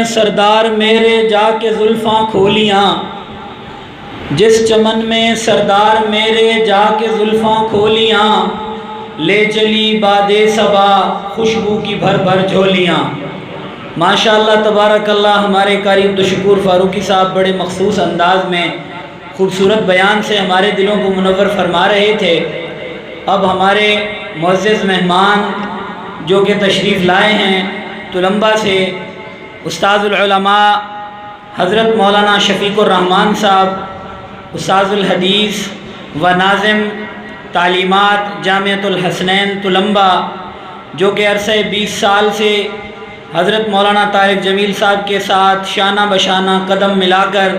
سردار میرے جا کے زلفاں کھولیاں، جس چمن میں سردار میرے جا کے زلفاں کھولیاں، لے چلی باد صبا خوشبو کی بھر بھر جھولیاں۔ ماشاءاللہ تبارک اللہ، ہمارے قاری عبدالشکور فاروقی صاحب بڑے مخصوص انداز میں خوبصورت بیان سے ہمارے دلوں کو منور فرما رہے تھے۔ اب ہمارے معزز مہمان جو کہ تشریف لائے ہیں تلمبہ سے، استاذ العلماء حضرت مولانا شفیق الرحمان صاحب، استاذ الحدیث و ناظم تعلیمات جامعۃ الحسنین تلمبہ، جو کہ عرصہ 20 سال سے حضرت مولانا طارق جمیل صاحب کے ساتھ شانہ بشانہ قدم ملا کر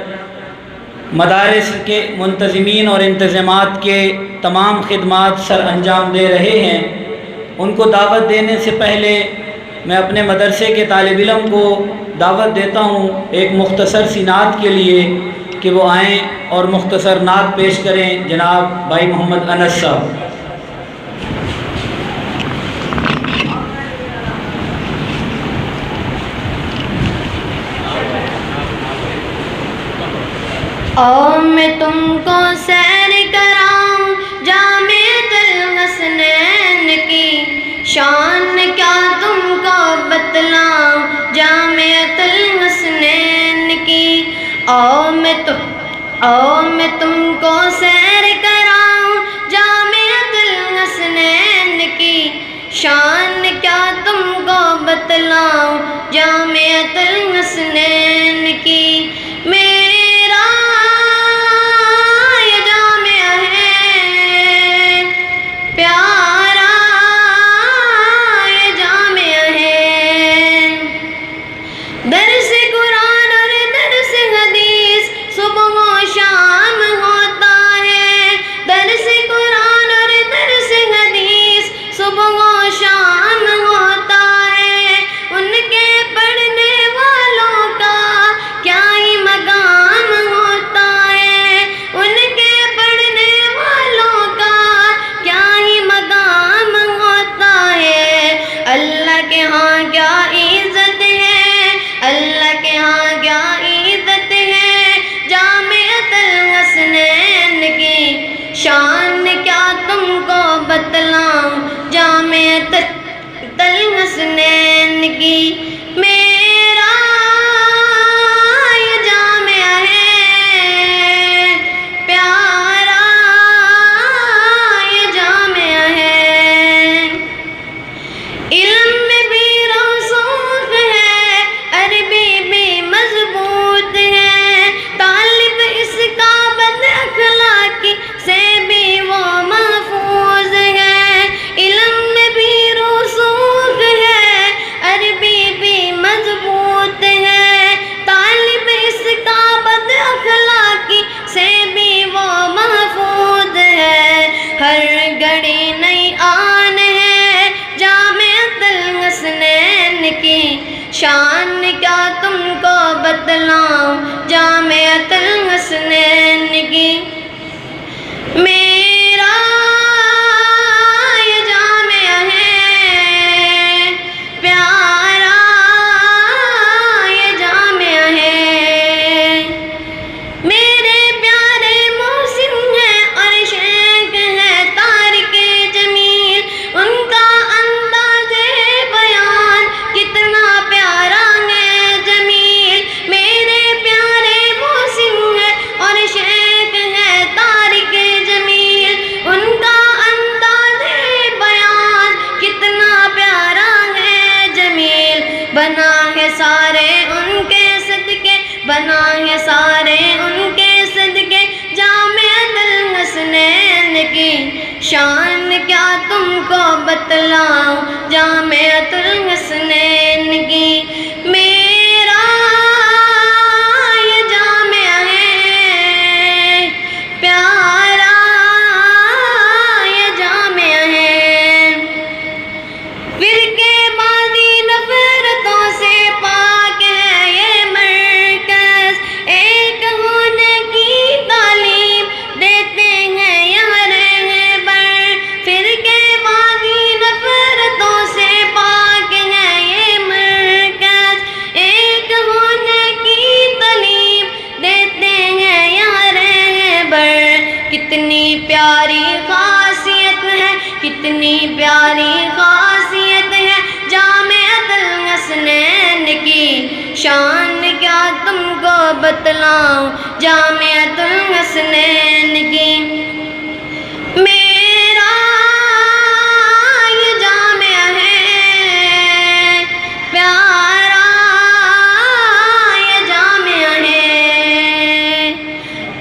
مدارس کے منتظمین اور انتظامات کے تمام خدمات سر انجام دے رہے ہیں، ان کو دعوت دینے سے پہلے میں اپنے مدرسے کے طالب علم کو دعوت دیتا ہوں ایک مختصر سی نعت کے لیے کہ وہ آئیں اور مختصر نعت پیش کریں۔ جناب بھائی محمد انس صاحب۔ اور میں تم کو سیر کراؤں جامعۃ الحسنین کی، شان کیا تم کو بتلاؤں جامعۃ الحسنین کی۔ اور میں تم کو سیر کراؤں جامعۃ الحسنین کی، شان کیا تم کو بتلاؤں جامعۃ الحسنین کی۔ میرا یہ جامعہ ہے پیارا، یہ جامعہ ہے، درس قرآن اور درس حدیث صبح و شام ہوتا ہے، درس قرآن اور درس حدیث صبح و شام ہوتا ہے۔ ان کے پڑھنے والوں کا کیا ہی مقام ہوتا ہے، ان کے پڑھنے والوں کا کیا ہی مقام ہوتا ہے۔ اللہ کے ہاں کیا عزت ہے، اللہ کے ہاں کیا عزت ہے جامعۃ الحسنین کی، شان کیا تم کو بتلاؤں جامعۃ الحسنین کی۔ میرا یہ جامعہ ہے پیارا، یہ جامعہ ہے، علم میں بھی رسوخ ہے، عربی بھی مضبوط ہے، طالب اس کا بد اخلاقی سے بھی وہ محفوظ ہے۔ علم میں بھی رسوخ ہے، عربی بھی مضبوط ہے، طالب اس کا بد اخلاقی سے بھی وہ محفوظ ہے۔ ہر گھڑی نئی آن ہے جامعۃ الحسنین کی، شان کیا تم کو بتلاؤں جامعۃ الحسنین کی۔ میرا یہ جامعہ ہے پیارا، یہ جامعہ ہے، میرے پیارے محسن ہیں اور شیخ ہے طارق جمیل، ان کا انداز بیان کتنا پیارا ہے جمیل۔ میرے پیارے محسن ہیں اور شیخ ہے طارق جمیل، ان کا انداز بیان کتنا پیارا ہے جمیل۔ بنا ہے سارے ان کے صدقے، بنا ہے سارے ان کے صدقے جامعۃ الحسنین کی، شان کیا تم کو بتلاؤں جامعۃ الحسنین کی۔ میرا یہ جامعہ ہے پیارا، یہ جامعہ ہے، فرقے بازی نفرتوں سے پاک ہے یہ مرکز، ایک ہونے کی تعلیم دیتے ہیں یہاں رہبر، فرقے بازی نفرتوں سے پاک ہے یہ مرکز۔ کتنی پیاری خاصیت ہے، کتنی پیاری خاصیت ہے جامعۃ الحسنین کی، شان کیا تم کو بتلاؤں جامعۃ الحسنین کی۔ میرا یہ جامعہ ہے پیارا، یہ جامعہ ہے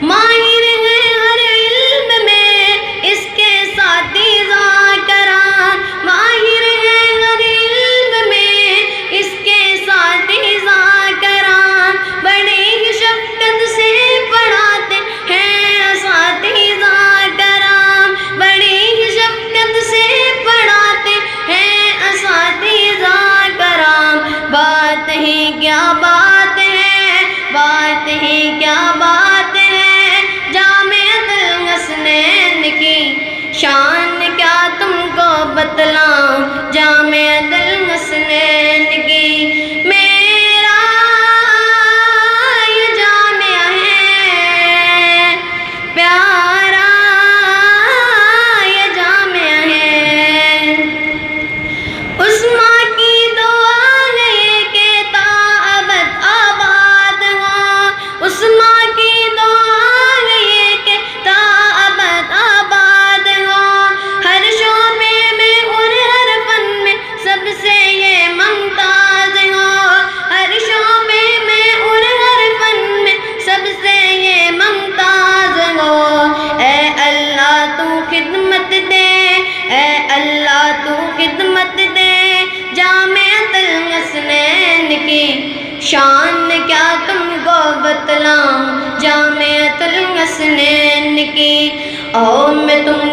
ماہر ہے ہر علم میں اس کے اساتذہ کرام، ماہر ہے ہر علم میں اس کے اساتذہ کرام، بڑی ہی شفقت سے پڑھاتے ہیں اساتذہ کرام، بڑی ہی شفقت سے پڑھاتے ہیں اساتذہ کرام۔ بات ہی کیا بات ہے، بات ہی کیا بات ہے جامعۃ الحسنین کی، شان کیا تم کو بتلاؤں جامعۃ الحسنین کی۔ میرا یہ جامعہ ہے پیارا، یہ جامعہ ہے۔ اس ماں کی دعا ہے کہ تا ابد آباد ہو، اس ماں کی دعا ہے کہ تا ابد آباد ہو، ہر شعبے میں اور ہر فن میں سب سے یہ ممتاز ہو، ہر شعبے میں اور ہر فن میں سب سے یہ ممتاز ہو۔ اے اللہ تو خدمت دے، اے اللہ تو خدمت دے جامعۃ الحسنین کی، شان کیا تم کو بتلاؤں جامعۃ الحسنین کی۔ آؤ میں تم